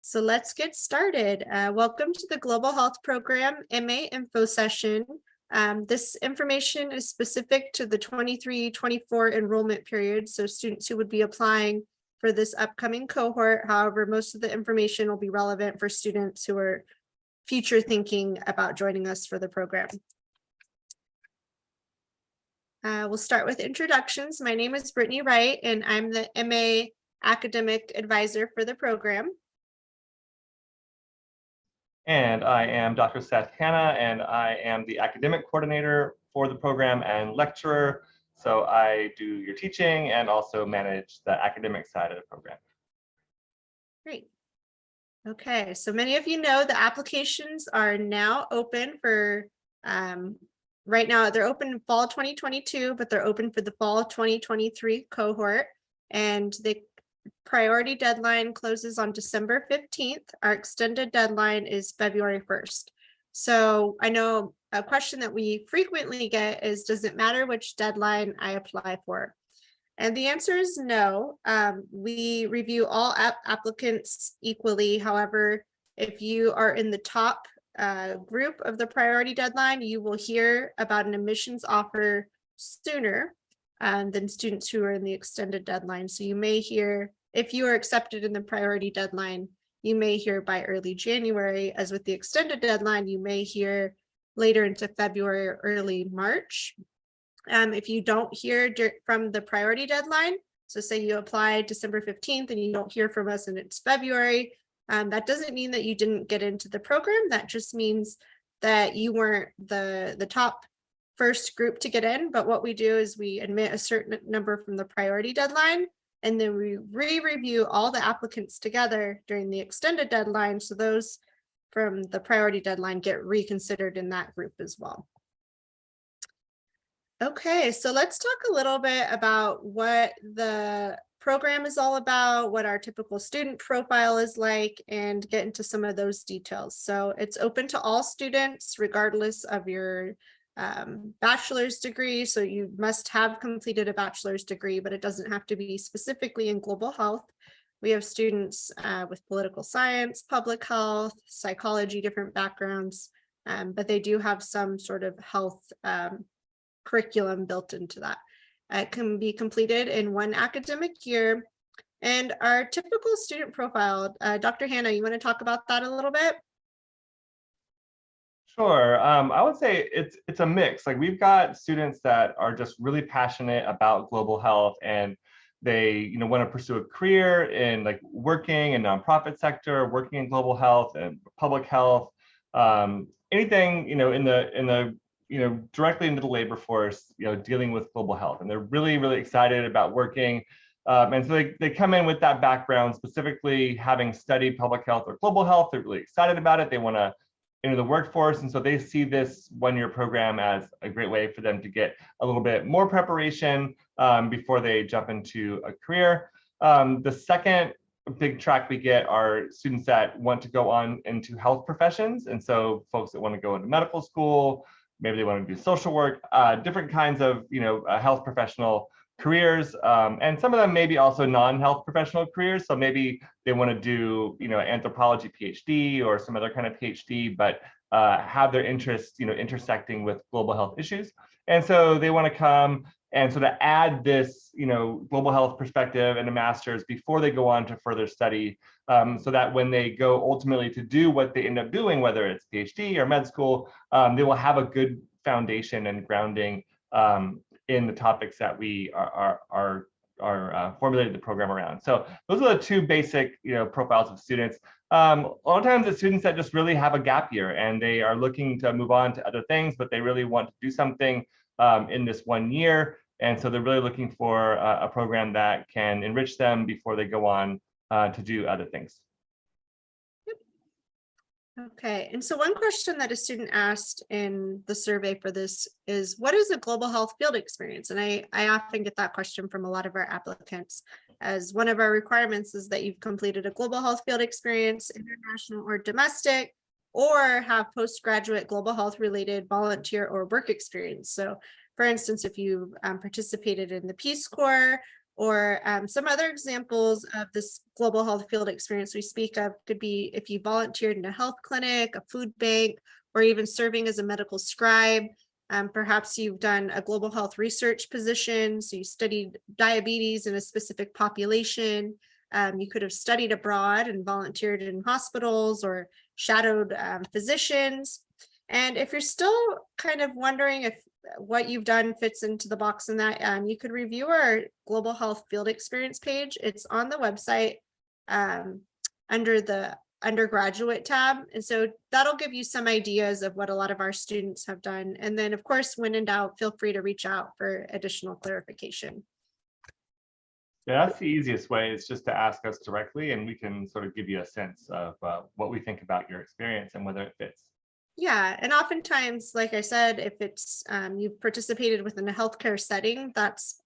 So let's get started. Welcome to the Global Health Program MA Info session. This information is specific to the 23-24 enrollment period, so students who would be applying for this upcoming cohort. However, most of the information will be relevant for students who are future thinking about joining us for the program. We'll start with introductions. My name is Brittany Wright, and I'm the MA Academic Advisor for the program. And I am Dr. Seth Hanna, and I am the academic coordinator for the program and lecturer. So I do your teaching and also manage the academic side of the program. Great. Okay, so many of you know the applications are now open for, right now they're open in fall 2022, but they're open for the fall 2023 cohort. And the priority deadline closes on December 15th. Our extended deadline is February 1st. So I know a question that we frequently get is, does it matter which deadline I apply for? And the answer is no. We review all applicants equally. However, if you are in the top group of the priority deadline, you will hear about an admissions offer sooner than students who are in the extended deadline. So you may hear, if you are accepted in the priority deadline, you may hear by early January. As with the extended deadline, you may hear later into February or early March. If you don't hear from the priority deadline, so say you apply December 15th and you don't hear from us and it's February, that doesn't mean that you didn't get into the program. That just means that you weren't the top first group to get in. But what we do is we admit a certain number from the priority deadline, and then we re-review all the applicants together during the extended deadline. So those from the priority deadline get reconsidered in that group as well. Okay, so let's talk a little bit about what the program is all about, what our typical student profile is like, and get into some of those details. So it's open to all students, regardless of your bachelor's degree. So you must have completed a bachelor's degree, but it doesn't have to be specifically in global health. We have students with political science, public health, psychology, different backgrounds, but they do have some sort of health curriculum built into that. It can be completed in one academic year. And our typical student profile, Dr. Hanna, you want to talk about that a little bit? Sure. I would say it's a mix. Like, we've got students that are just really passionate about global health, and they want to pursue a career in like working in nonprofit sector, working in global health and public health, anything in the directly into the labor force, dealing with global health. And they're really, really excited about working. And so they come in with that background, specifically having studied public health or global health. They're really excited about it. They want to enter the workforce. And so they see this one-year program as a great way for them to get a little bit more preparation before they jump into a career. The second big track we get are students that want to go on into health professions. And so folks that want to go into medical school, maybe they want to do social work, different kinds of health professional careers, and some of them maybe also non-health professional careers. So maybe they want to do anthropology PhD or some other kind of PhD, but have their interests intersecting with global health issues. And so they want to come and sort of add this global health perspective and a master's before they go on to further study, so that when they go ultimately to do what they end up doing, whether it's PhD or med school, they will have a good foundation and grounding in the topics that we are formulated the program around. So those are the two basic profiles of students. A lot of times it's students that just really have a gap year and they are looking to move on to other things, but they really want to do something in this 1 year. And so they're really looking for a program that can enrich them before they go on to do other things. Okay, and so one question that a student asked in the survey for this is, what is a global health field experience? And I often get that question from a lot of our applicants, as one of our requirements is that you've completed a global health field experience, international or domestic, or have postgraduate global health related volunteer or work experience. So for instance, if you participated in the Peace Corps, Or some other examples of this global health field experience we speak of could be if you volunteered in a health clinic, a food bank, or even serving as a medical scribe. Perhaps you've done a global health research position, so you studied diabetes in a specific population. You could have studied abroad and volunteered in hospitals or shadowed physicians. And if you're still kind of wondering if what you've done fits into the box in that, you could review our global health field experience page. It's on the website under the undergraduate tab. And so that'll give you some ideas of what a lot of our students have done. And then of course, when in doubt, feel free to reach out for additional clarification. Yeah, that's the easiest way, is just to ask us directly, and we can sort of give you a sense of what we think about your experience and whether it fits. Yeah, and oftentimes, like I said, if it's you've participated within a healthcare setting,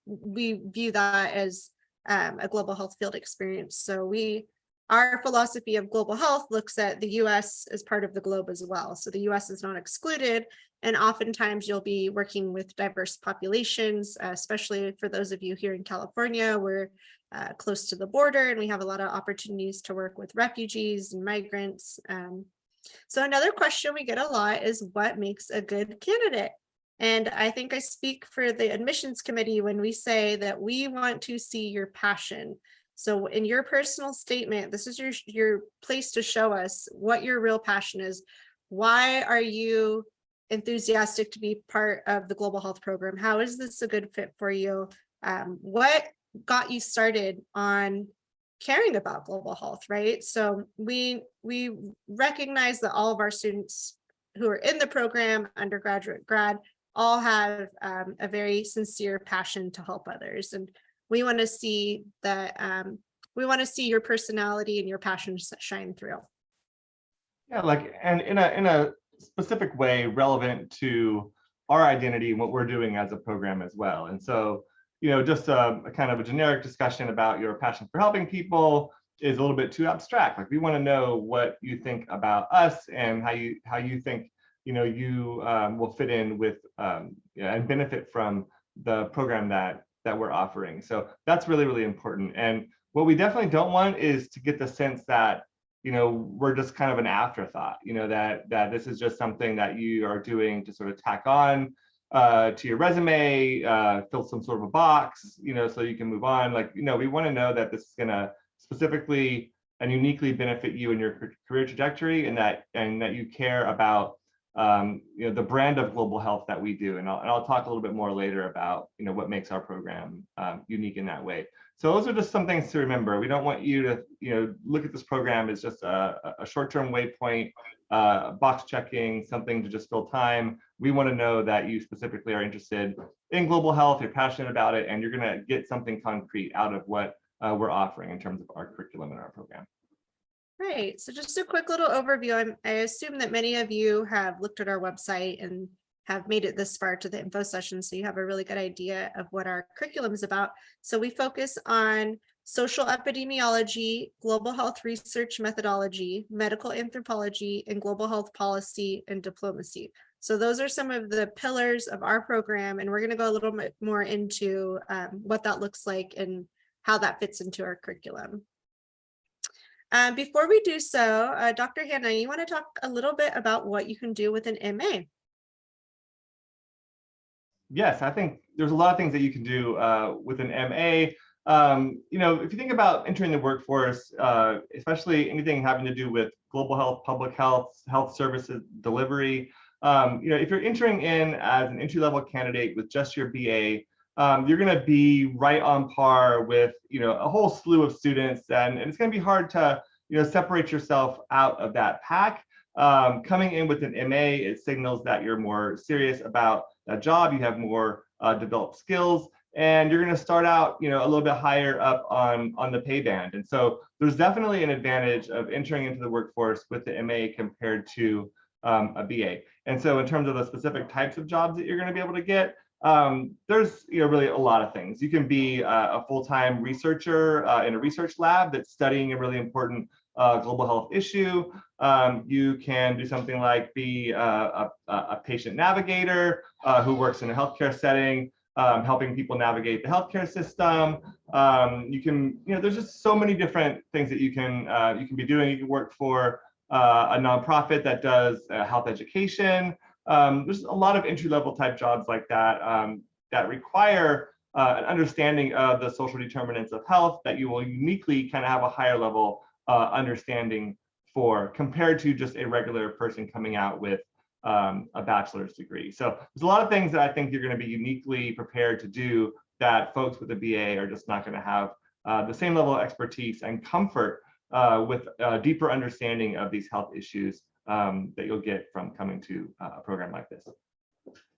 we view that as a global health field experience. So our philosophy of global health looks at the US as part of the globe as well. So the US is not excluded, and oftentimes you'll be working with diverse populations, especially for those of you here in California. We're close to the border, and we have a lot of opportunities to work with refugees and migrants. So another question we get a lot is, what makes a good candidate? And I think I speak for the admissions committee when we say that we want to see your passion. So in your personal statement, this is your place to show us what your real passion is. Why are you enthusiastic to be part of the global health program? How is this a good fit for you? What got you started on caring about global health, right? So we recognize that all of our students who are in the program, undergraduate, grad, all have a very sincere passion to help others. And we want to see that, we want to see your personality and your passion shine through. Yeah, and in a specific way relevant to our identity and what we're doing as a program as well. And so, just a kind of a generic discussion about your passion for helping people is a little bit too abstract. Like, we want to know what you think about us and how you think you will fit in with and benefit from the program that we're offering. So that's really, really important. And what we definitely don't want is to get the sense that we're just kind of an afterthought, that this is just something that you are doing to sort of tack on to your resume, fill some sort of a box, so you can move on. We want to know that this is going to specifically and uniquely benefit you in your career trajectory, and that you care about the brand of global health that we do. And I'll talk a little bit more later about what makes our program unique in that way. So those are just some things to remember. We don't want you to look at this program as just a short-term waypoint, box checking, something to just fill time. We want to know that you specifically are interested in global health, you're passionate about it, and you're going to get something concrete out of what we're offering in terms of our curriculum and our program. Right. So just a quick little overview. I assume that many of you have looked at our website and have made it this far to the info session, so you have a really good idea of what our curriculum is about. So we focus on social epidemiology, global health research methodology, medical anthropology, and global health policy and diplomacy. So those are some of the pillars of our program, and we're going to go a little bit more into what that looks like and how that fits into our curriculum. Before we do so, Dr. Hannah, you want to talk a little bit about what you can do with an MA? Yes, I think there's a lot of things that you can do with an MA. If you think about entering the workforce, especially anything having to do with global health, public health, health services delivery, if you're entering in as an entry-level candidate with just your BA, you're going to be right on par with a whole slew of students, and it's going to be hard to separate yourself out of that pack. Coming in with an MA, it signals that you're more serious about that job, you have more developed skills, and you're going to start out a little bit higher up on the pay band. And so there's definitely an advantage of entering into the workforce with the MA compared to a BA. And so in terms of the specific types of jobs that you're going to be able to get, there's really a lot of things. You can be a full-time researcher in a research lab that's studying a really important global health issue. You can do something like be a patient navigator who works in a healthcare setting, helping people navigate the healthcare system. You can, there's just so many different things that you can be doing. You can work for a nonprofit that does health education. There's a lot of entry-level type jobs like that that require an understanding of the social determinants of health that you will uniquely kind of have a higher level understanding for, compared to just a regular person coming out with a bachelor's degree. So there's a lot of things that I think you're going to be uniquely prepared to do that folks with a BA are just not going to have the same level of expertise and comfort with a deeper understanding of these health issues that you'll get from coming to a program like this.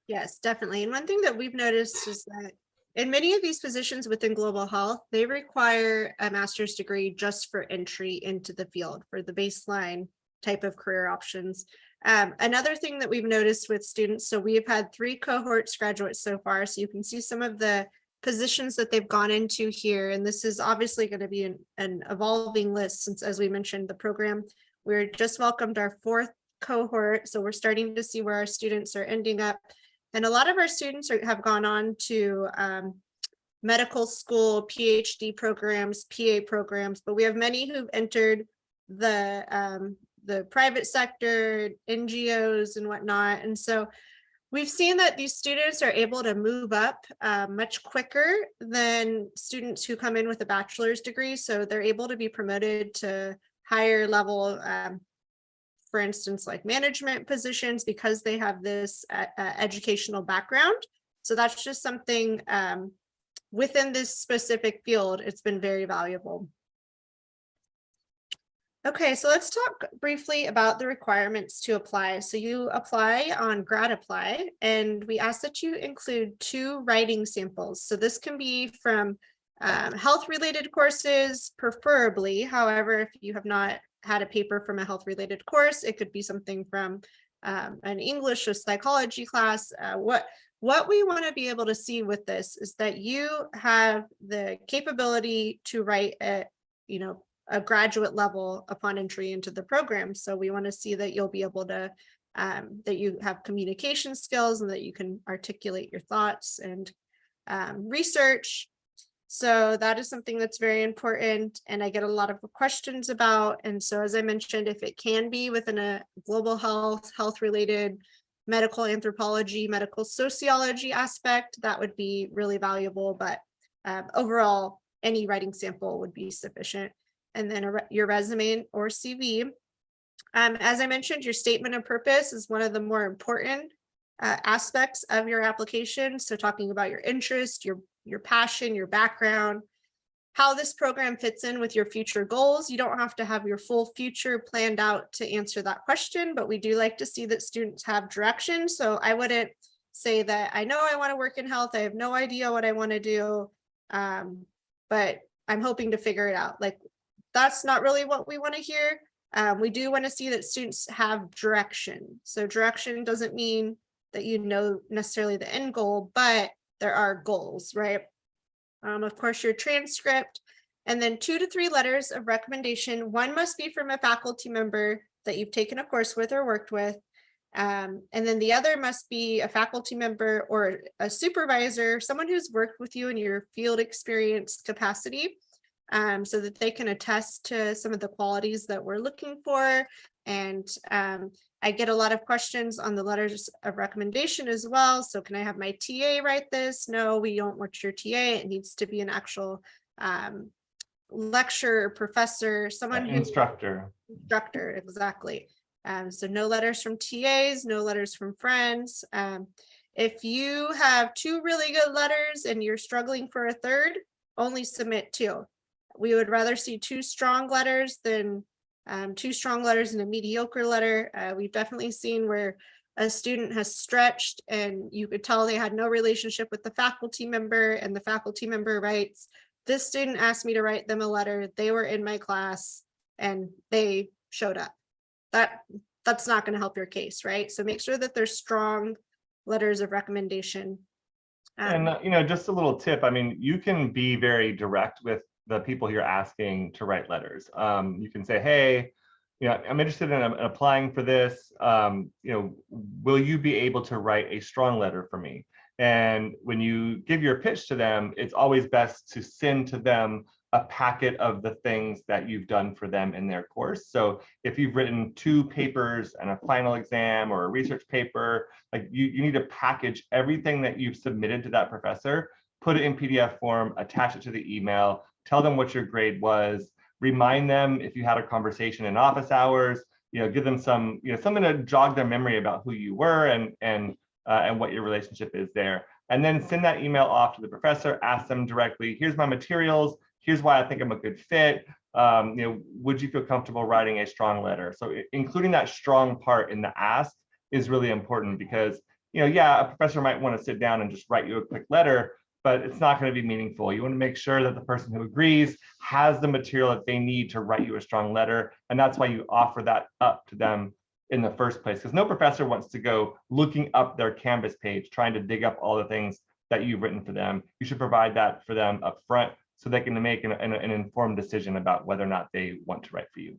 Yes, definitely. And one thing that we've noticed is that in many of these positions within global health, they require a master's degree just for entry into the field, for the baseline type of career options. Another thing that we've noticed with students, so we have had 3 cohorts graduate so far, so you can see some of the positions that they've gone into here, and this is obviously going to be an evolving list, since, as we mentioned, the program, we're just welcomed our 4th cohort, so we're starting to see where our students are ending up. And a lot of our students have gone on to medical school, PhD programs, PA programs, but we have many who've entered the private sector, NGOs and whatnot. And so we've seen that these students are able to move up much quicker than students who come in with a bachelor's degree. So they're able to be promoted to higher level, for instance, like management positions, because they have this educational background. So that's just something within this specific field, it's been very valuable. Okay, so let's talk briefly about the requirements to apply. So you apply on Grad Apply, and we ask that you include 2 writing samples. So this can be from health-related courses, preferably. However, if you have not had a paper from a health-related course, it could be something from an English or psychology class. What we want to be able to see with this is that you have the capability to write at, a graduate level upon entry into the program. So we want to see that you'll be able to, that you have communication skills and that you can articulate your thoughts and research. So that is something that's very important, and I get a lot of questions about. And so, as I mentioned, if it can be within a global health related, medical anthropology, medical sociology aspect, that would be really valuable. But overall, any writing sample would be sufficient. And then your resume or CV. As I mentioned, your statement of purpose is one of the more important aspects of your application. So talking about your interest, your passion, your background, how this program fits in with your future goals. You don't have to have your full future planned out to answer that question, but we do like to see that students have direction. So I wouldn't say that I know I want to work in health, I have no idea what I want to do, but I'm hoping to figure it out. Like, that's not really what we want to hear. We do want to see that students have direction. So direction doesn't mean that you know necessarily the end goal, but there are goals, right? Of course, your transcript, and then 2 to 3 letters of recommendation. 1 must be from a faculty member that you've taken a course with or worked with. And then the other must be a faculty member or a supervisor, someone who's worked with you in your field experience capacity, so that they can attest to some of the qualities that we're looking for. And I get a lot of questions on the letters of recommendation as well. So can I have my TA write this? No, we don't want your TA. It needs to be an actual lecturer, professor, someone who instructor, exactly. So no letters from TAs, no letters from friends. If you have 2 really good letters and you're struggling for a 3rd, only submit 2. We would rather see 2 strong letters than 2 strong letters and a mediocre letter. We've definitely seen where a student has stretched and you could tell they had no relationship with the faculty member, and the faculty member writes, "This student asked me to write them a letter. They were in my class and they showed up." That's not going to help your case, right? So make sure that there's strong letters of recommendation. And just a little tip. I mean, you can be very direct with the people you're asking to write letters. You can say, "Hey, I'm interested in applying for this. Will you be able to write a strong letter for me?" And when you give your pitch to them, it's always best to send to them a packet of the things that you've done for them in their course. So if you've written 2 papers and a final exam or a research paper, like you need to package everything that you've submitted to that professor, put it in PDF form, attach it to the email, tell them what your grade was, remind them if you had a conversation in office hours, give them some, something to jog their memory about who you were and what your relationship is there. And then send that email off to the professor, ask them directly, here's my materials, here's why I think I'm a good fit. Would you feel comfortable writing a strong letter? So including that strong part in the ask is really important because, a professor might want to sit down and just write you a quick letter, but it's not going to be meaningful. You want to make sure that the person who agrees has the material that they need to write you a strong letter. And that's why you offer that up to them in the first place, because no professor wants to go looking up their Canvas page, trying to dig up all the things that you've written for them. You should provide that for them up front so they can make an informed decision about whether or not they want to write for you.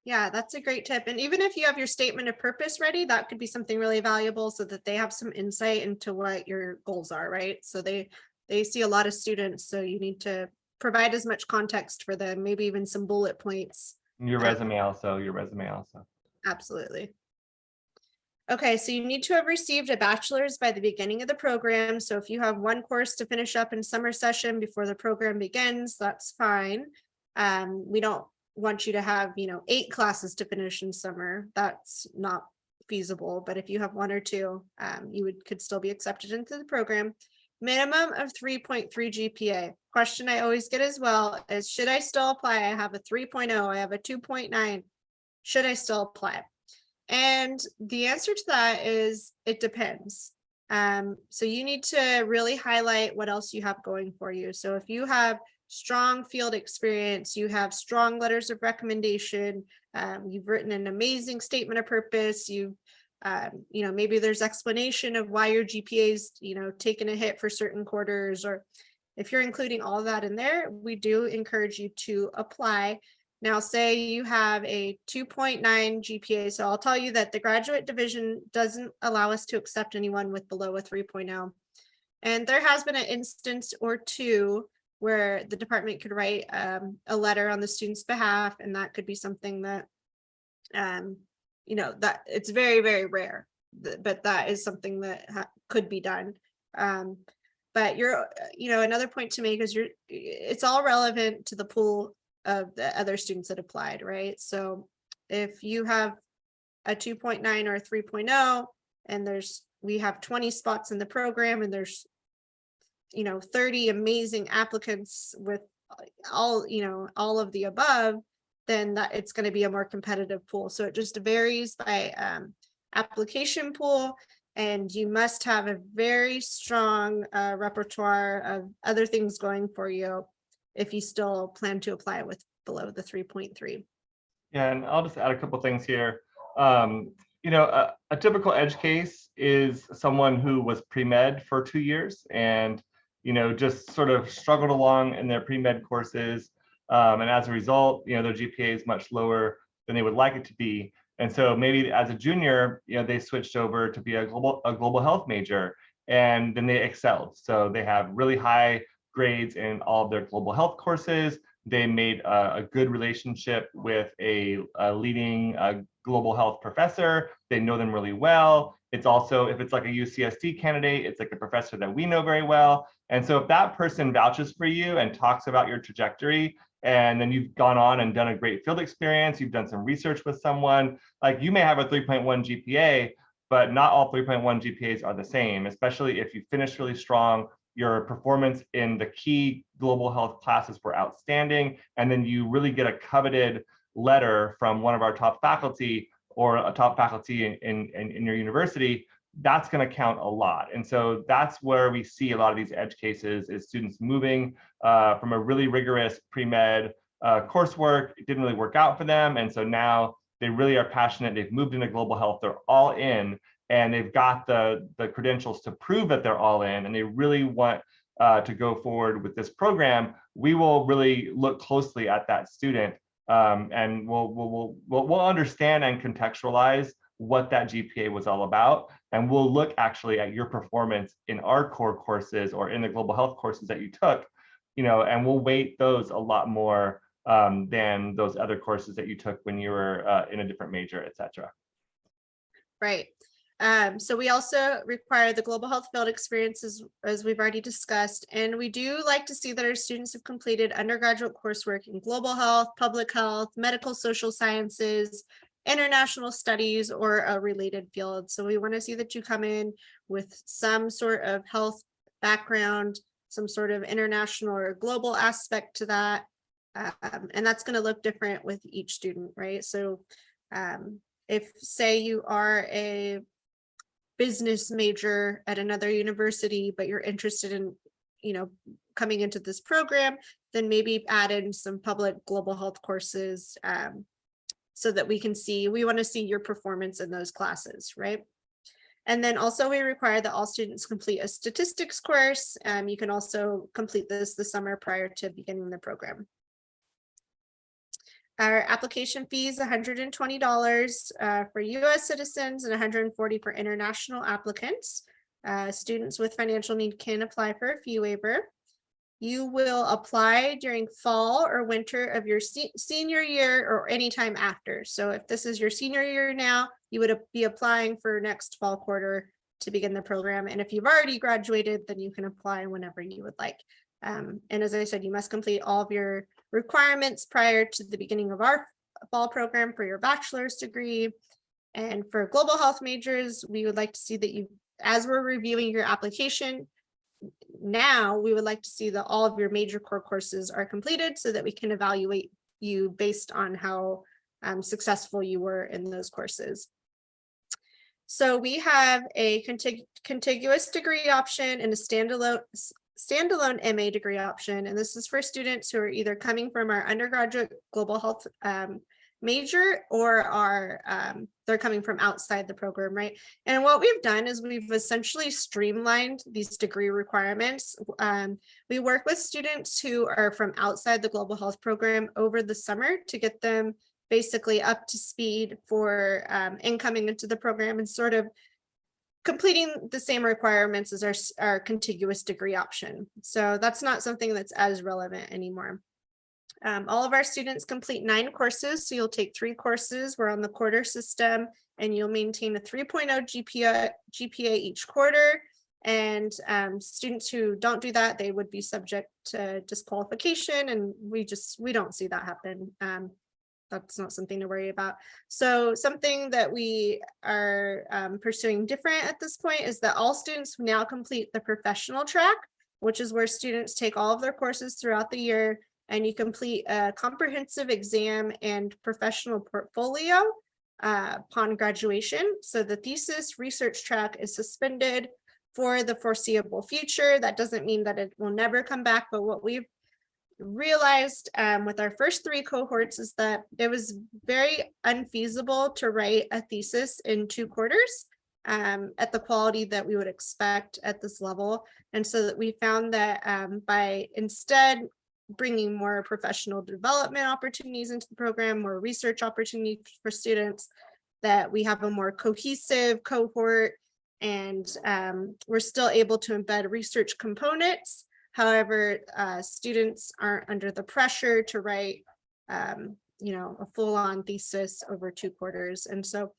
Yeah, that's a great tip. And even if you have your statement of purpose ready, that could be something really valuable so that they have some insight into what your goals are, right? So they see a lot of students, so you need to provide as much context for them, maybe even some bullet points. Your resume also. Absolutely. Okay, so you need to have received a bachelor's by the beginning of the program. So if you have one course to finish up in summer session before the program begins, that's fine. We don't want you to have, 8 classes to finish in summer. That's not feasible. But if you have 1 or 2, you could still be accepted into the program. Minimum of 3.3 GPA. Question I always get as well is, should I still apply? I have a 3.0, I have a 2.9. Should I still apply? And the answer to that is it depends. So you need to really highlight what else you have going for you. So if you have strong field experience, you have strong letters of recommendation, you've written an amazing statement of purpose, you've maybe there's explanation of why your GPA's, taken a hit for certain quarters, or if you're including all of that in there, we do encourage you to apply. Now, say you have a 2.9 GPA. So I'll tell you that the graduate division doesn't allow us to accept anyone with below a 3.0. And there has been an instance or two where the department could write a letter on the student's behalf. And that could be something that, that it's very, very rare, but that is something that could be done. But another point to make is it's all relevant to the pool of the other students that applied, right? So if you have a 2.9 or a 3.0 and we have 20 spots in the program and there's 30 amazing applicants with all of the above, then that it's going to be a more competitive pool. So it just varies by application pool, and you must have a very strong repertoire of other things going for you if you still plan to apply with below the 3.3. Yeah, and I'll just add a couple things here. A typical edge case is someone who was pre-med for 2 years and, just sort of struggled along in their pre-med courses. And as a result, their GPA is much lower than they would like it to be. And so maybe as a junior, they switched over to be a global health major, and then they excelled. So they have really high grades in all of their global health courses. They made a good relationship with a leading global health professor. They know them really well. It's also, if it's like a UCSD candidate, it's like a professor that we know very well. And so if that person vouches for you and talks about your trajectory, and then you've gone on and done a great field experience, you've done some research with someone, like you may have a 3.1 GPA, but not all 3.1 GPAs are the same, especially if you finish really strong. Your performance in the key global health classes were outstanding, and then you really get a coveted letter from one of our top faculty or a top faculty in your university. That's going to count a lot. And so that's where we see a lot of these edge cases is students moving from a really rigorous pre-med coursework. It didn't really work out for them. And so now they really are passionate. They've moved into global health. They're all in, and they've got the credentials to prove that they're all in, and they really want to go forward with this program. We will really look closely at that student, and we'll understand and contextualize what that GPA was all about. And we'll look actually at your performance in our core courses or in the global health courses that you took, and we'll weight those a lot more than those other courses that you took when you were in a different major, et cetera. Right. So we also require the global health field experiences, as we've already discussed, and we do like to see that our students have completed undergraduate coursework in global health, public health, medical social sciences, international studies, or a related field. So we want to see that you come in with some sort of health background, some sort of international or global aspect to that. And that's going to look different with each student, right? So if, say, you are a business major at another university, but you're interested in, coming into this program, then maybe add in some public global health courses so that we want to see your performance in those classes, right? And then also we require that all students complete a statistics course. You can also complete this the summer prior to beginning the program. Our application fee is $120 for US citizens and $140 for international applicants. Students with financial need can apply for a fee waiver. You will apply during fall or winter of your senior year or anytime after. So if this is your senior year now, you would be applying for next fall quarter to begin the program. And if you've already graduated, then you can apply whenever you would like. And as I said, you must complete all of your requirements prior to the beginning of our fall program for your bachelor's degree. And for global health majors, we would like to see that you, as we're reviewing your application now, we would like to see that all of your major core courses are completed so that we can evaluate you based on how successful you were in those courses. So we have a contiguous degree option and a standalone MA degree option, and this is for students who are either coming from our undergraduate global health major or they're coming from outside the program, right? And what we've done is we've essentially streamlined these degree requirements. We work with students who are from outside the global health program over the summer to get them basically up to speed for incoming into the program and sort of completing the same requirements as our contiguous degree option. So that's not something that's as relevant anymore. All of our students complete 9 courses, so you'll take 3 courses. We're on the quarter system, and you'll maintain a 3.0 GPA each quarter. And students who don't do that, they would be subject to disqualification, and we don't see that happen. That's not something to worry about. So something that we are pursuing different at this point is that all students now complete the professional track, which is where students take all of their courses throughout the year, and you complete a comprehensive exam and professional portfolio upon graduation. So the thesis research track is suspended for the foreseeable future. That doesn't mean that it will never come back, but what we've realized with our first 3 cohorts is that it was very unfeasible to write a thesis in 2 quarters at the quality that we would expect at this level. And so that we found that by instead bringing more professional development opportunities into the program, more research opportunities for students, that we have a more cohesive cohort, and we're still able to embed research components. However, students aren't under the pressure to write, a full-on thesis over 2 quarters. And so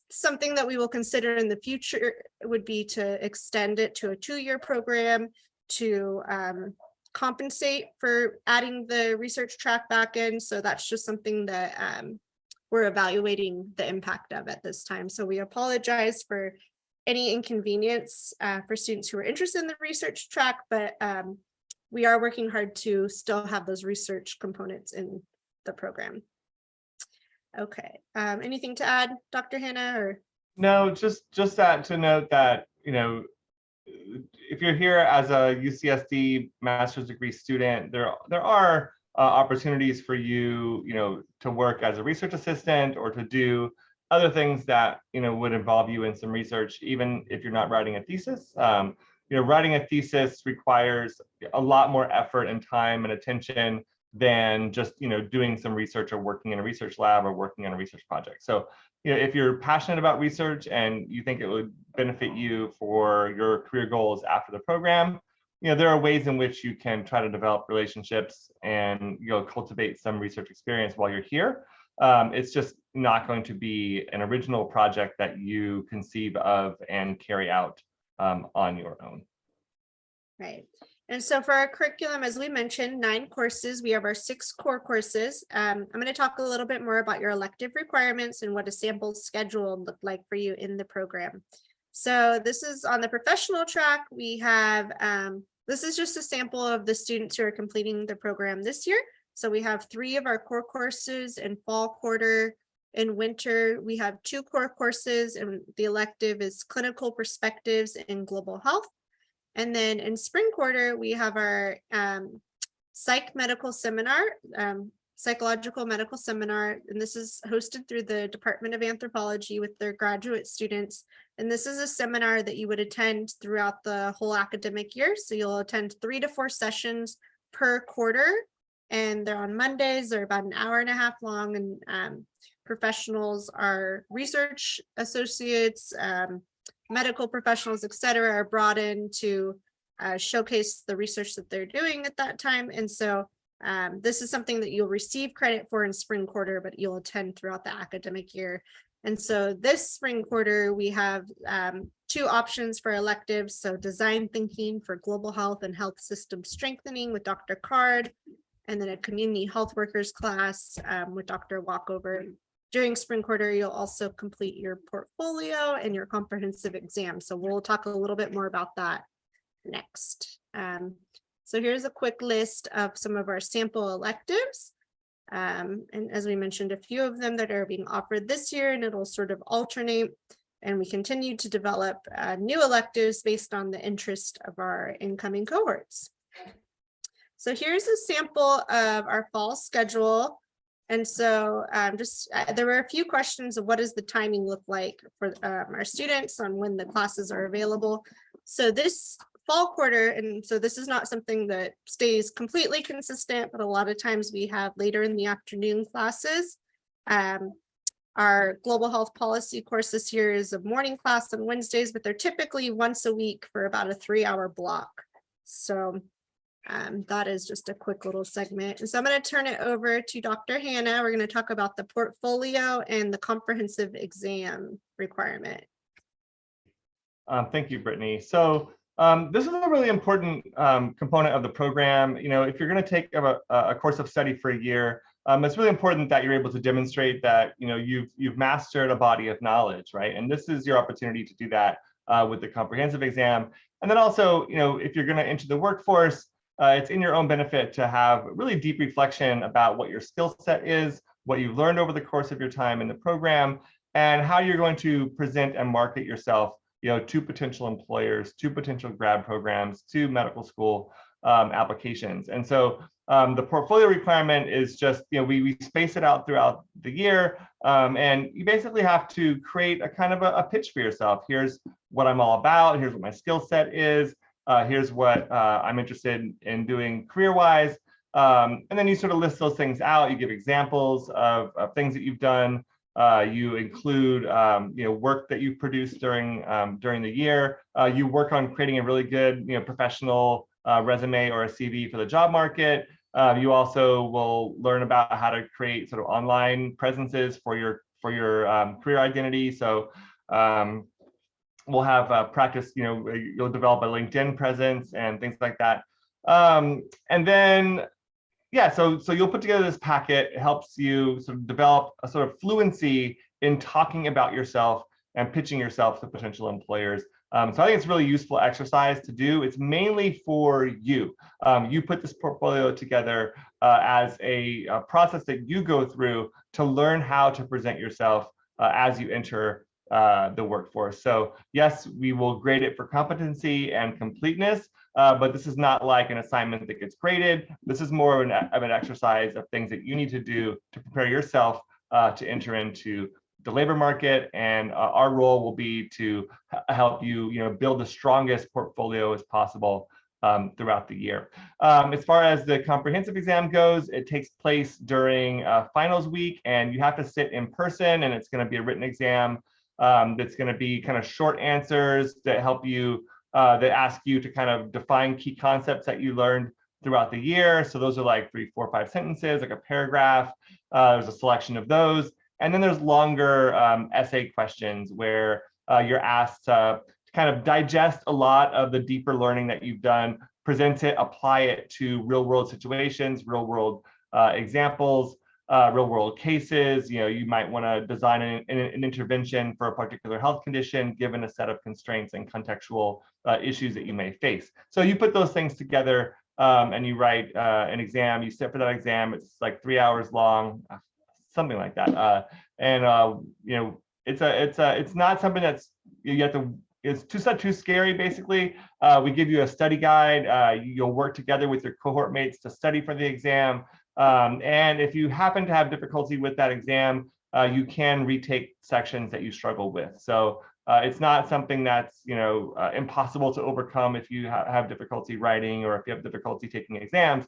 something that we will consider in the future would be to extend it to a 2-year program to compensate for adding the research track back in. So that's just something that we're evaluating the impact of at this time. So we apologize for any inconvenience for students who are interested in the research track, but we are working hard to still have those research components in the program. Okay, anything to add, Dr. Hannah? Or no, just that to note that, if you're here as a UCSD master's degree student, there are opportunities for you, to work as a research assistant or to do other things that would involve you in some research, even if you're not writing a thesis. Writing a thesis requires a lot more effort and time and attention than just, doing some research or working in a research lab or working on a research project. So, if you're passionate about research and you think it would benefit you for your career goals after the program, there are ways in which you can try to develop relationships and, cultivate some research experience while you're here. It's just not going to be an original project that you conceive of and carry out on your own. Right. And so for our curriculum, as we mentioned, 9 courses, we have our 6 core courses. I'm going to talk a little bit more about your elective requirements and what a sample schedule looked like for you in the program. So this is on the professional track. We have, this is just a sample of the students who are completing the program this year. So we have 3 of our core courses in fall quarter. In winter, we have 2 core courses, and the elective is clinical perspectives in global health. And then in spring quarter, we have our psychological medical seminar, and this is hosted through the Department of Anthropology with their graduate students. And this is a seminar that you would attend throughout the whole academic year. So you'll attend 3 to 4 sessions per quarter, and they're on Mondays. They're about an hour and a half long, and professionals are research associates, medical professionals, et cetera, are brought in to showcase the research that they're doing at that time. And so this is something that you'll receive credit for in spring quarter, but you'll attend throughout the academic year. And so this spring quarter, we have 2 options for electives. So design thinking for global health and health system strengthening with Dr. Card, and then a community health workers class with Dr. Walkover. During spring quarter, you'll also complete your portfolio and your comprehensive exam. So we'll talk a little bit more about that next. So here's a quick list of some of our sample electives. And as we mentioned, a few of them that are being offered this year, and it'll sort of alternate. And we continue to develop new electives based on the interest of our incoming cohorts. So here's a sample of our fall schedule. And so there were a few questions of what does the timing look like for our students on when the classes are available. So this fall quarter, and so this is not something that stays completely consistent, but a lot of times we have later in the afternoon classes. Our global health policy course this year is a morning class on Wednesdays, but they're typically once a week for about a 3-hour block. So that is just a quick little segment. And so I'm going to turn it over to Dr. Hannah. We're going to talk about the portfolio and the comprehensive exam requirement. Thank you, Brittany. So this is a really important component of the program. If you're going to take a course of study for a year, it's really important that you're able to demonstrate that you've mastered a body of knowledge, right? And this is your opportunity to do that with the comprehensive exam. And then also, if you're going to enter the workforce, it's in your own benefit to have really deep reflection about what your skill set is, what you've learned over the course of your time in the program, and how you're going to present and market yourself, to potential employers, to potential grad programs, to medical school applications. And so the portfolio requirement is just, we space it out throughout the year, and you basically have to create a kind of a pitch for yourself. Here's what I'm all about. Here's what my skill set is. Here's what I'm interested in doing career-wise. And then you sort of list those things out. You give examples of things that you've done. You include work that you've produced during the year. You work on creating a really good professional resume or a CV for the job market. You also will learn about how to create sort of online presences for your career identity. So we'll have practice, you'll develop a LinkedIn presence and things like that. And then, yeah, so you'll put together this packet. It helps you sort of develop a sort of fluency in talking about yourself and pitching yourself to potential employers. So I think it's a really useful exercise to do. It's mainly for you. You put this portfolio together as a process that you go through to learn how to present yourself as you enter the workforce. So yes, we will grade it for competency and completeness, but this is not like an assignment that gets graded. This is more of an exercise of things that you need to do to prepare yourself to enter into the labor market. And our role will be to help you, build the strongest portfolio as possible throughout the year. As far as the comprehensive exam goes, it takes place during finals week, and you have to sit in person, and it's going to be a written exam that's going to be kind of short answers that help you, that ask you to kind of define key concepts that you learned throughout the year. So those are like 3, 4, 5 sentences, like a paragraph. There's a selection of those. And then there's longer essay questions where you're asked to kind of digest a lot of the deeper learning that you've done, present it, apply it to real world situations, real world examples, real world cases. You know, you might want to design an intervention for a particular health condition, given a set of constraints and contextual issues that you may face. So you put those things together and you write an exam, you sit for that exam. It's like 3 hours long, something like that. You know, it's not something that's, you have to, it's too scary, basically. We give you a study guide. You'll work together with your cohort mates to study for the exam. And if you happen to have difficulty with that exam, you can retake sections that you struggle with. So it's not something that's, you know, impossible to overcome if you have difficulty writing or if you have difficulty taking exams.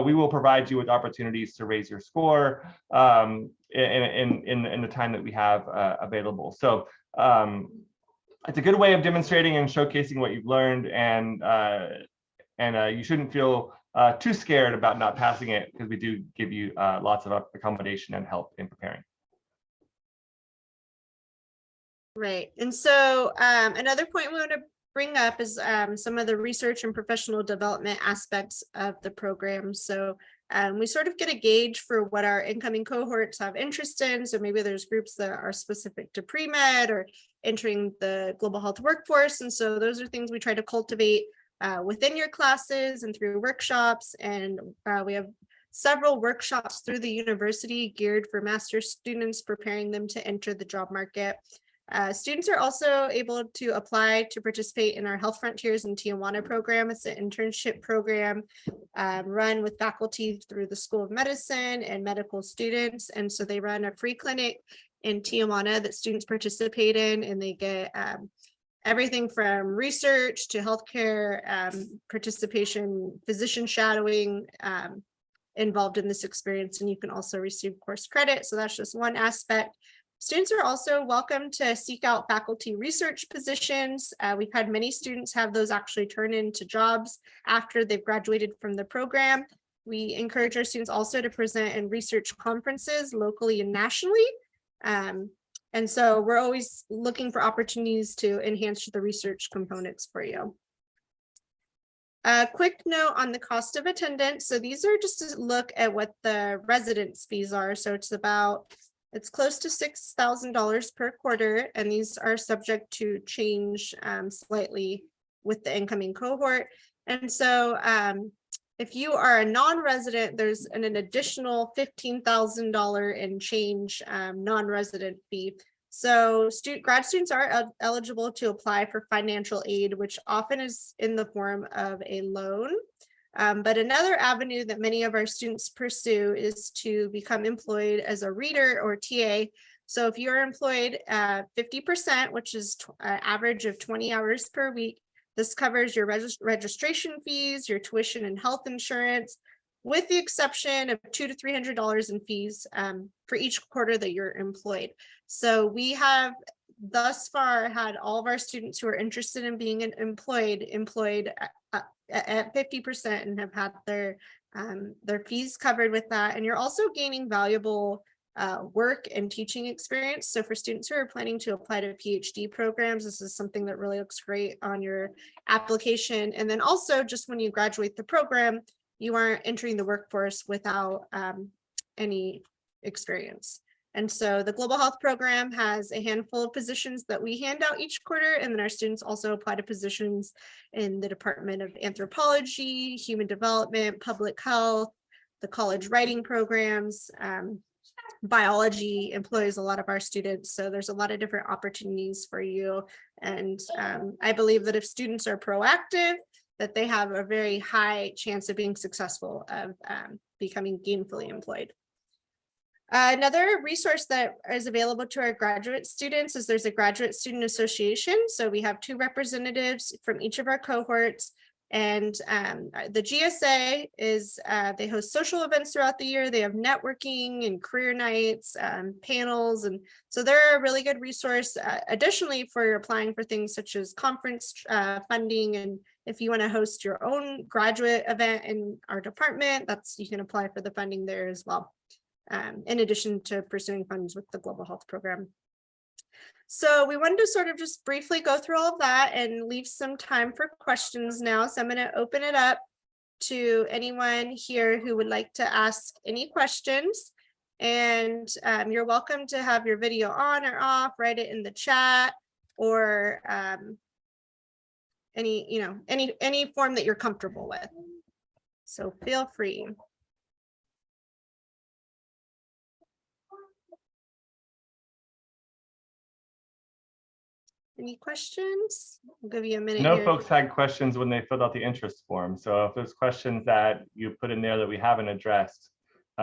We will provide you with opportunities to raise your score in the time that we have available. So it's a good way of demonstrating and showcasing what you've learned, and you shouldn't feel too scared about not passing it, because we do give you lots of accommodation and help in preparing. Right. And so another point we want to bring up is some of the research and professional development aspects of the program. So we sort of get a gauge for what our incoming cohorts have interest in. So maybe there's groups that are specific to pre-med or entering the global health workforce. And so those are things we try to cultivate within your classes and through workshops. And we have several workshops through the university geared for master's students, preparing them to enter the job market. Students are also able to apply to participate in our Health Frontiers in Tijuana program. It's an internship program run with faculty through the School of Medicine and medical students. And so they run a free clinic in Tijuana that students participate in, and they get everything from research to healthcare participation, physician shadowing involved in this experience. And you can also receive course credit. So that's just one aspect. Students are also welcome to seek out faculty research positions. We've had many students have those actually turn into jobs after they've graduated from the program. We encourage our students also to present in research conferences locally and nationally. And so we're always looking for opportunities to enhance the research components for you. A quick note on the cost of attendance. So these are just to look at what the residence fees are. So it's close to $6,000 per quarter, and these are subject to change slightly with the incoming cohort. And so if you are a non-resident, there's an additional $15,000 in change non-resident fee. So grad students are eligible to apply for financial aid, which often is in the form of a loan. But another avenue that many of our students pursue is to become employed as a reader or TA. So if you're employed at 50%, which is an average of 20 hours per week, this covers your registration fees, your tuition and health insurance, with the exception of $200 to $300 in fees for each quarter that you're employed. So we have thus far had all of our students who are interested in being employed at 50% and have had their fees covered with that. And you're also gaining valuable work and teaching experience. So for students who are planning to apply to PhD programs, this is something that really looks great on your application. And then also just when you graduate the program, you aren't entering the workforce without any experience. And so the Global Health Program has a handful of positions that we hand out each quarter, and then our students also apply to positions in the Department of Anthropology, Human Development, Public Health, the college writing programs. Biology employs a lot of our students, so there's a lot of different opportunities for you. And I believe that if students are proactive, that they have a very high chance of being successful of becoming gainfully employed. Another resource that is available to our graduate students is there's a graduate student association. So we have 2 representatives from each of our cohorts. And the GSA is, they host social events throughout the year. They have networking and career nights, panels. And so they're a really good resource. Additionally, for applying for things such as conference funding. And if you want to host your own graduate event in our department, you can apply for the funding there as well. In addition to pursuing funds with the Global Health Program. So we wanted to sort of just briefly go through all of that and leave some time for questions now. So I'm going to open it up to anyone here who would like to ask any questions. And you're welcome to have your video on or off, write it in the chat, or any form that you're comfortable with. So feel free. Any questions? I'll give you a minute. No here. folks had questions when they filled out the interest form. So if there's questions that you put in there that we haven't addressed,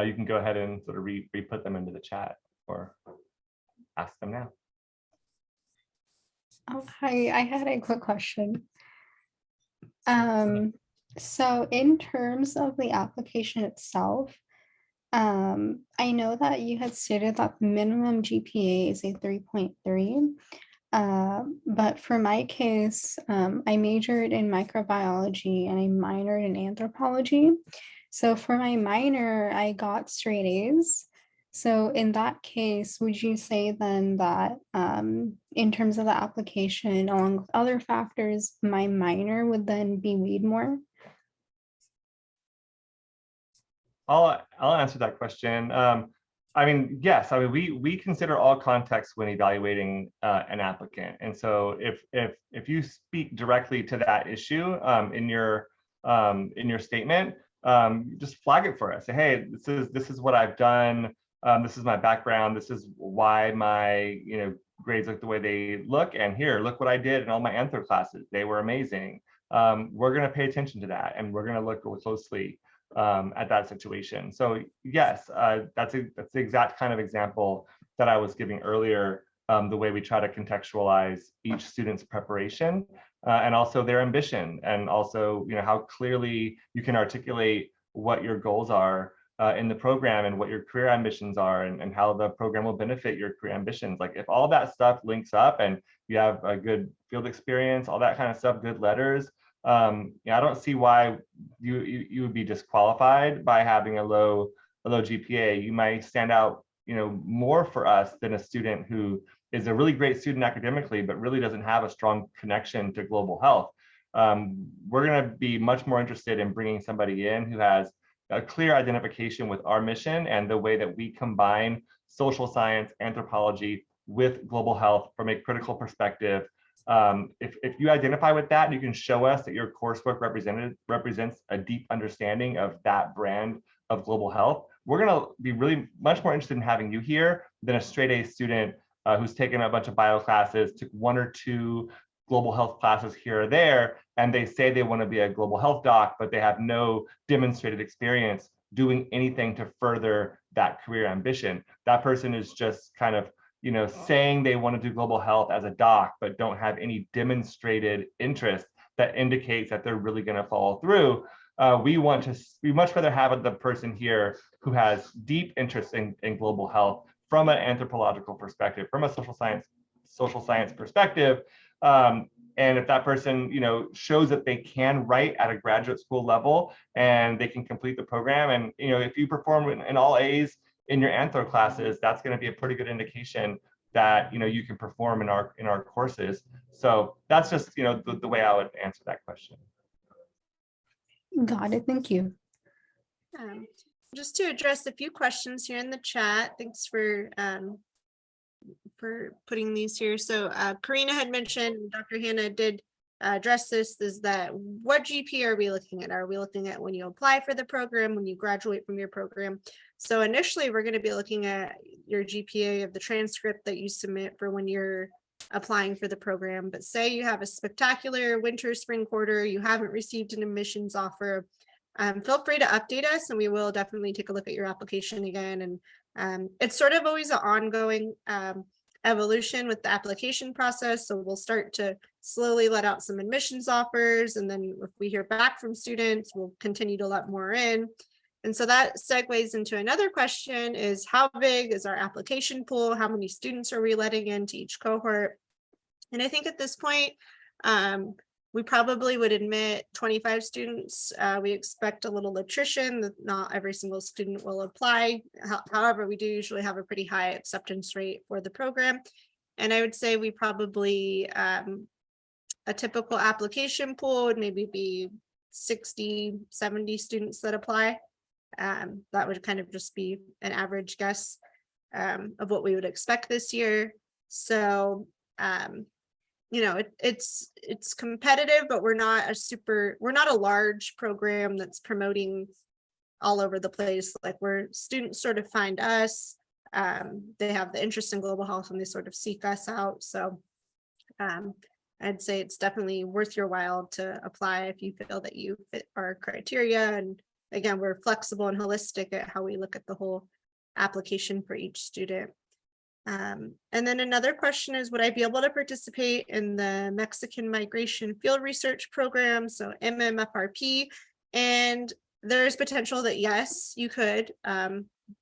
you can go ahead and sort of re-put them into the chat or ask them now. Oh, hi, I had a quick question. So in terms of the application itself, I know that you had stated that the minimum GPA is a 3.3. But for my case, I majored in microbiology and I minored in anthropology. So for my minor, I got straight A's. So in that case, would you say then that in terms of the application, along with other factors, my minor would then be weighed more? I'll answer that question. I mean, yes. I mean, we consider all context when evaluating an applicant, and so if you speak directly to that issue in your statement, just flag it for us. Say, hey, this is what I've done. This is my background. This is why my grades look the way they look. And here, look what I did in all my anthro classes. They were amazing. We're going to pay attention to that, and we're going to look closely at that situation. So yes, that's the exact kind of example that I was giving earlier, the way we try to contextualize each student's preparation and also their ambition, and also how clearly you can articulate what your goals are in the program and what your career ambitions are, and how the program will benefit your career ambitions. Like if all that stuff links up and you have a good field experience, all that kind of stuff, good letters, I don't see why you would be disqualified by having a low GPA. You might stand out, more for us than a student who is a really great student academically, but really doesn't have a strong connection to global health. We're going to be much more interested in bringing somebody in who has a clear identification with our mission and the way that we combine social science, anthropology with global health from a critical perspective. If you identify with that and you can show us that your coursework represents a deep understanding of that brand of global health, we're going to be really much more interested in having you here than a straight A student who's taken a bunch of bio classes, took 1 or 2 global health classes here or there, and they say they want to be a global health doc, but they have no demonstrated experience doing anything to further that career ambition. That person is just kind of saying they want to do global health as a doc, but don't have any demonstrated interest that indicates that they're really going to follow through. We much rather have the person here who has deep interest in global health from an anthropological perspective, from a social science perspective. And if that person, shows that they can write at a graduate school level and they can complete the program, and if you perform in all A's in your anthro classes, that's going to be a pretty good indication that you can perform in our courses. So that's just the way I would answer that question. Got it. Thank you. Just to address a few questions here in the chat. Thanks for putting these here. So Karina had mentioned, Dr. Hannah did address this, is that what GPA are we looking at? Are we looking at when you apply for the program, when you graduate from your program? So initially, we're going to be looking at your GPA of the transcript that you submit for when you're applying for the program. But say you have a spectacular winter, spring quarter, you haven't received an admissions offer, feel free to update us and we will definitely take a look at your application again. And it's sort of always an ongoing evolution with the application process. So we'll start to slowly let out some admissions offers. And then if we hear back from students, we'll continue to let more in. And so that segues into another question is how big is our application pool? How many students are we letting into each cohort? And I think at this point, we probably would admit 25 students. We expect a little attrition, that not every single student will apply. However, we do usually have a pretty high acceptance rate for the program. And I would say we probably, a typical application pool would maybe be 60, 70 students that apply. That would kind of just be an average guess of what we would expect this year. So, you know, it's competitive, but we're not a large program that's promoting all over the place. Like where students sort of find us, they have the interest in global health and they sort of seek us out. So I'd say it's definitely worth your while to apply if you feel that you fit our criteria. And again, we're flexible and holistic at how we look at the whole application for each student. And then another question is, would I be able to participate in the Mexican Migration Field Research Program, so MMFRP? And there's potential that yes, you could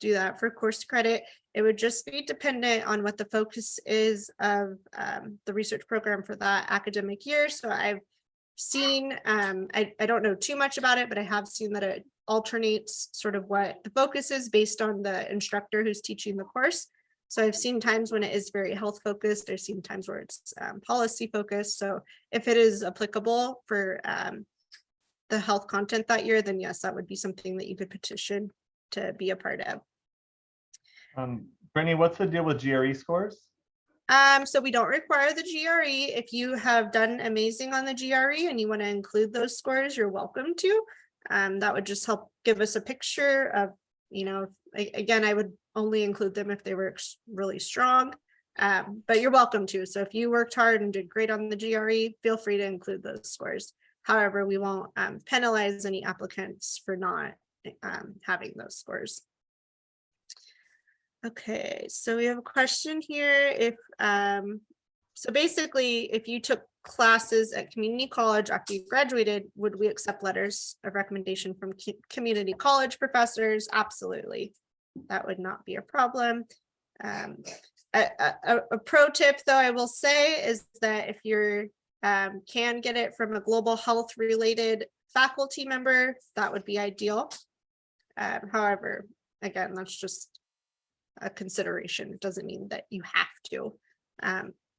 do that for course credit. It would just be dependent on what the focus is of the research program for that academic year. So I've seen, I don't know too much about it, but I have seen that it alternates sort of what the focus is based on the instructor who's teaching the course. So I've seen times when it is very health focused. I've seen times where it's policy focused. So if it is applicable for the health content that year, then yes, that would be something that you could petition to be a part of. Brittany, what's the deal with GRE scores? So we don't require the GRE. If you have done amazing on the GRE and you want to include those scores, you're welcome to. That would just help give us a picture of, you know, again, I would only include them if they were really strong, but you're welcome to. So if you worked hard and did great on the GRE, feel free to include those scores. However, we won't penalize any applicants for not having those scores. Okay, so we have a question here. If so basically, if you took classes at community college after you graduated, would we accept letters of recommendation from community college professors? Absolutely. That would not be a problem. A pro tip, though, I will say is that if you're can get it from a global health related faculty member, that would be ideal. However, again, that's just a consideration. It doesn't mean that you have to.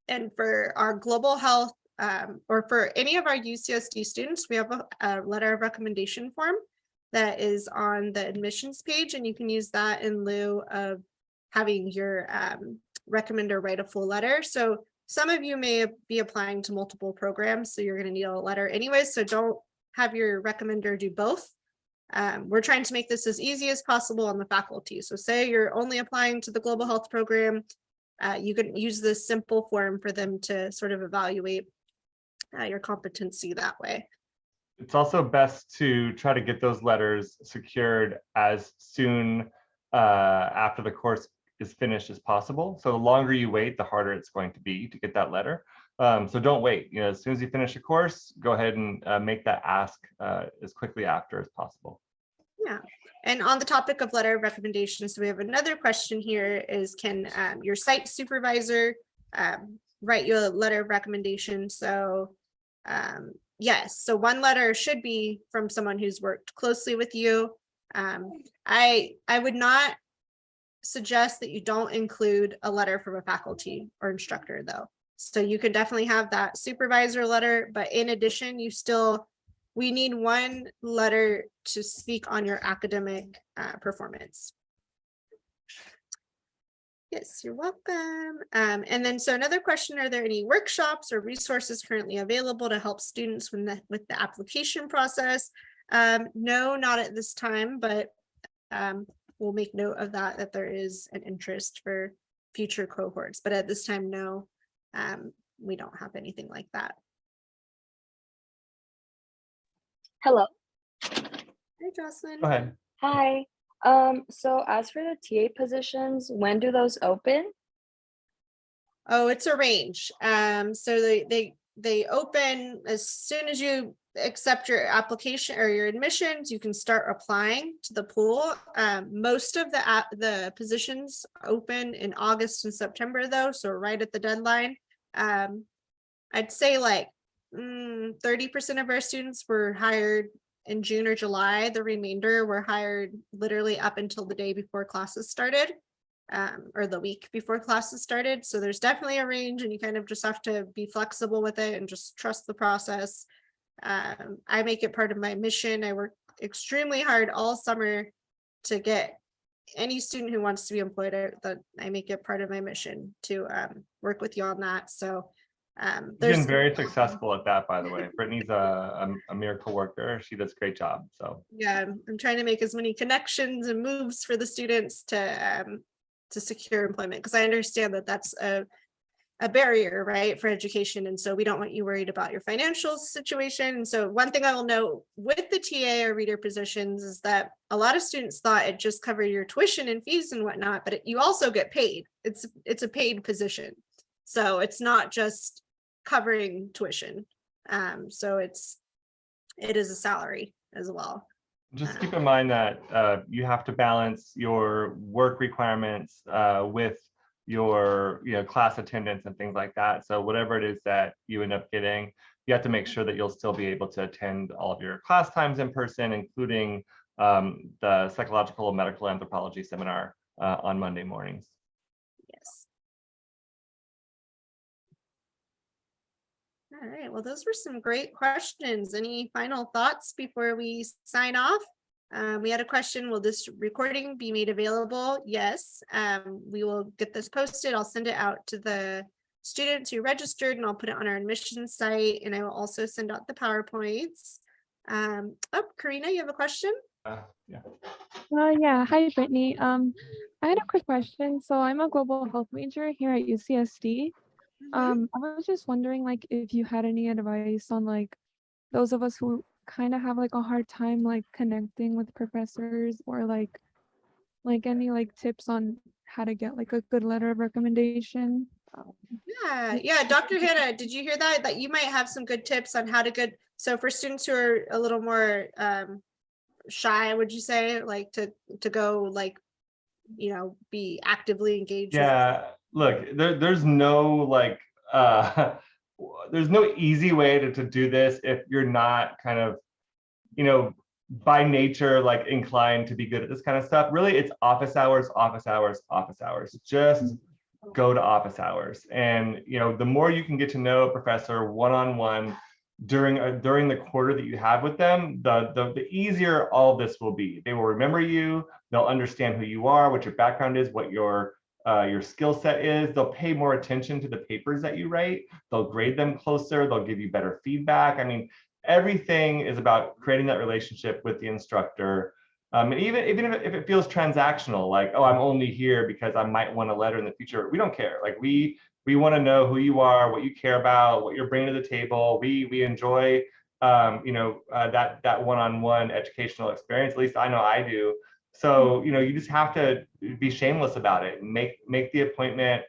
And for our global health, or for any of our UCSD students, we have a letter of recommendation form that is on the admissions page, and you can use that in lieu of having your recommender write a full letter. So some of you may be applying to multiple programs, so you're going to need a letter anyway, so don't have your recommender do both. We're trying to make this as easy as possible on the faculty. So say you're only applying to the global health program, you can use this simple form for them to sort of evaluate your competency that way. It's also best to try to get those letters secured as soon after the course is finished as possible. So the longer you wait, the harder it's going to be to get that letter. So don't wait. You know, as soon as you finish a course, go ahead and make that ask as quickly after as possible. Yeah. And on the topic of letter of recommendations, we have another question here is, can your site supervisor write you a letter of recommendation? So yes, so one letter should be from someone who's worked closely with you. I would not suggest that you don't include a letter from a faculty or instructor though. So you can definitely have that supervisor letter, but in addition, we need one letter to speak on your academic performance. Yes, you're welcome. And then so another question, are there any workshops or resources currently available to help students with the application process? No, not at this time, but we'll make note of that there is an interest for future cohorts, but at this time, no, we don't have anything like that. Hello. Hi, Jocelyn. Go ahead. Hi. So as for the TA positions, when do those open? Oh, it's a range. So they open as soon as you accept your application or your admissions, you can start applying to the pool. Most of the positions open in August and September though, so right at the deadline. I'd say like 30% of our students were hired in June or July. The remainder were hired literally up until the day before classes started. Or the week before classes started. So there's definitely a range and you kind of just have to be flexible with it and just trust the process. I make it part of my mission. I work extremely hard all summer to get any student who wants to be employed, that I make it part of my mission to work with you on that. So You've been very successful at that, by the way. Brittany's a miracle worker. She does a great job. So yeah, I'm trying to make as many connections and moves for the students to secure employment, because I understand that that's a barrier, right, for education. And so we don't want you worried about your financial situation. And so one thing I will note with the TA or reader positions is that a lot of students thought it just covered your tuition and fees and whatnot, but you also get paid. It's a paid position. So it's not just covering tuition. So it is a salary as well. just keep in mind that you have to balance your work requirements with your class attendance and things like that. So whatever it is that you end up getting, you have to make sure that you'll still be able to attend all of your class times in person, including the psychological and medical anthropology seminar on Monday mornings. Yes. All right, well, those were some great questions. Any final thoughts before we sign off? We had a question, will this recording be made available? Yes, we will get this posted. I'll send it out to the students who registered and I'll put it on our admissions site, and I will also send out the PowerPoints. Oh, Karina, you have a question? Yeah. Yeah, hi Brittany. I had a quick question. So I'm a global health major here at UCSD. I was just wondering, like, if you had any advice on like those of us who kind of have like a hard time like connecting with professors, or like any like tips on how to get like a good letter of recommendation. Yeah, Dr. Hannah, did you hear that you might have some good tips on how to so for students who are a little more shy, would you say, like to go like be actively engaged? Yeah, look, there's no like there's no easy way to do this if you're not kind of by nature like inclined to be good at this kind of stuff. Really, it's office hours, office hours, office hours. Just go to office hours, and the more you can get to know a professor one-on-one during the quarter that you have with them, the easier all this will be. They will remember you. They'll understand who you are, what your background is, what your skill set is. They'll pay more attention to the papers that you write. They'll grade them closer. They'll give you better feedback. I mean, everything is about creating that relationship with the instructor. And even if it feels transactional, like, oh, I'm only here because I might want a letter in the future, we don't care. Like we want to know who you are, what you care about, what you're bringing to the table. We enjoy that one-on-one educational experience. At least I know I do. So you just have to be shameless about it. Make the appointment.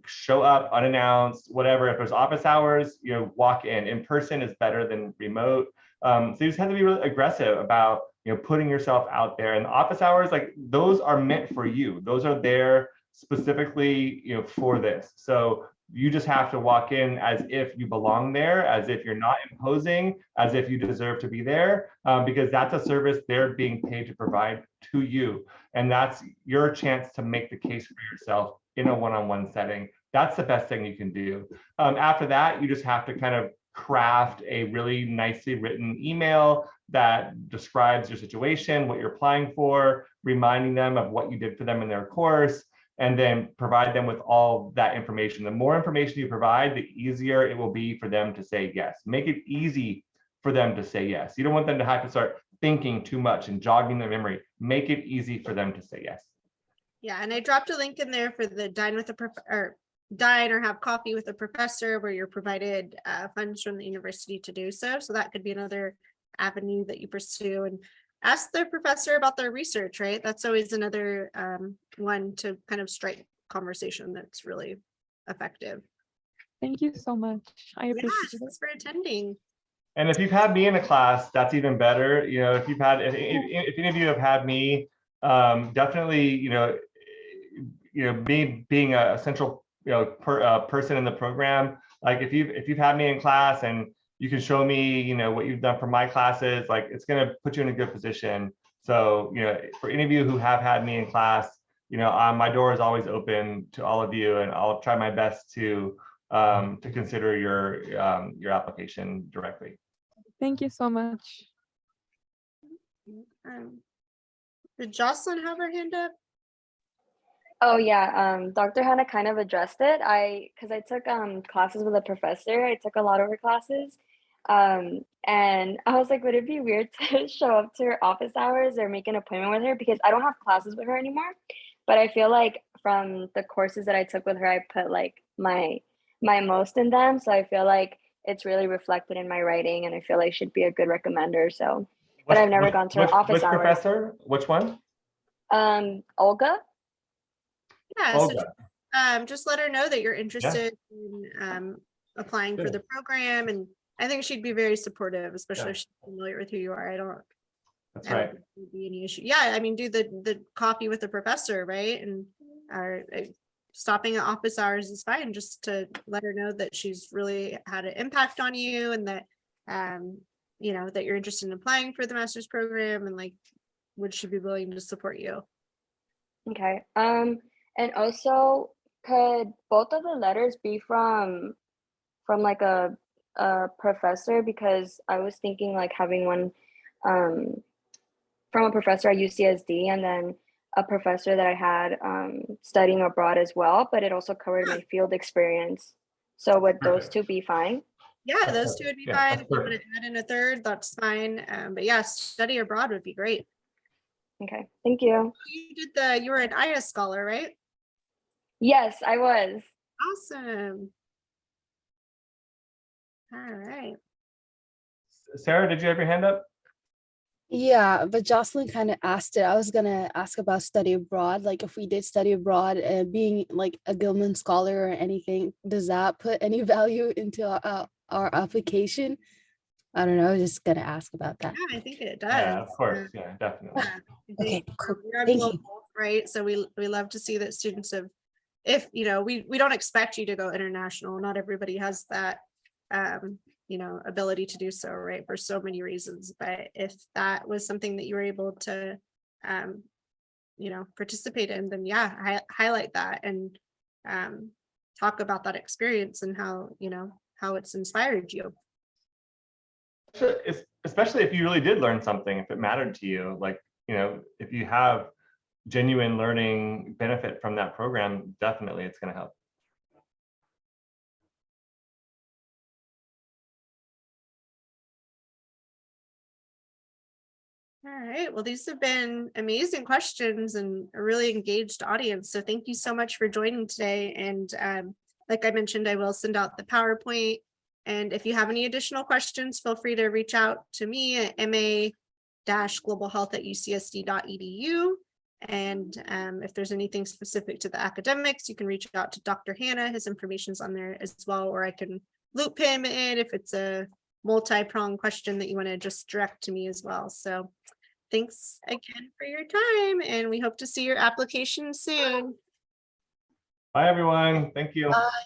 Show up unannounced, whatever. If there's office hours, walk in person is better than remote. So you just have to be really aggressive about putting yourself out there. And the office hours, like, those are meant for you. Those are there specifically for this. So you just have to walk in as if you belong there, as if you're not imposing, as if you deserve to be there, because that's a service they're being paid to provide to you. And that's your chance to make the case for yourself in a one-on-one setting. That's the best thing you can do. After that, you just have to kind of craft a really nicely written email that describes your situation, what you're applying for, reminding them of what you did for them in their course, and then provide them with all that information. The more information you provide, the easier it will be for them to say yes. Make it easy for them to say yes. You don't want them to have to start thinking too much and jogging their memory. Make it easy for them to say yes. Yeah, and I dropped a link in there for the dine or have coffee with a professor, where you're provided funds from the university to do so. So that could be another avenue that you pursue, and ask the professor about their research, right? That's always another one to kind of strike conversation that's really effective. Thank you so much. I Yeah, appreciate it. thanks for attending. And if you've had me in a class, that's even better. You know, if you've had, if any of you have had me, definitely, me being a central, person in the program. Like if you've had me in class and you can show me, what you've done for my classes, like it's gonna put you in a good position. So, for any of you who have had me in class, my door is always open to all of you, and I'll try my best to consider your application directly. Thank you so much. Did Jocelyn have her hand up? Oh yeah, Dr. Hannah kind of addressed it. Because I took classes with a professor. I took a lot of her classes. And I was like, would it be weird to show up to her office hours or make an appointment with her? Because I don't have classes with her anymore. But I feel like from the courses that I took with her, I put like my most in them. So I feel like it's really reflected in my writing, and I feel like I should be a good recommender. So, but I've never gone to her office which hours. professor? Which one? Olga. Yeah, Olga. so just let her know that you're interested in applying for Good. the program, and I think she'd be very supportive, especially Yeah. if she's familiar with who you are. That's I don't right. think there'd be any issue. Yeah, I mean, do the coffee with the professor, right? And stopping at office hours is fine, just to let her know that she's really had an impact on you, and that that you're interested in applying for the master's program, and like, would she be willing to support you? Okay. And also, could both of the letters be from like a professor? Because I was thinking like having one from a professor at UCSD, and then a professor that I had studying abroad as well, but it also covered my field experience. So would those two be fine? Yeah, those two would be Yeah, fine. that's If you want to perfect. add in a third, that's fine. But yeah, study abroad would be great. Okay, thank you. You were an IA scholar, right? Yes, I was. Awesome. All right. Sarah, did you have your hand up? Yeah, but Jocelyn kind of asked it. I was gonna ask about study abroad. Like if we did study abroad and being like a Gilman scholar or anything, does that put any value into our application? I don't know. I was just gonna ask about that. Yeah, I think it does. Yeah, of course. Yeah, definitely. I Okay, think cool. we are Thank global, you. right? So we love to see that students have, if we don't expect you to go international. Not everybody has that ability to do so, right? For so many reasons. But if that was something that you were able to participate in, then yeah, highlight that and talk about that experience and how it's inspired you. Especially if you really did learn something, if it mattered to you, like, if you have genuine learning benefit from that program, definitely it's going to help. All right, well, these have been amazing questions and a really engaged audience. So thank you so much for joining today. And like I mentioned, I will send out the PowerPoint. And if you have any additional questions, feel free to reach out to me at ma-globalhealth@ucsd.edu. And if there's anything specific to the academics, you can reach out to Dr. Hannah. His information's on there as well, or I can loop him in if it's a multi-pronged question that you want to just direct to me as well. So thanks again for your time, and we hope to see your application soon. Bye, everyone. Thank you. Bye.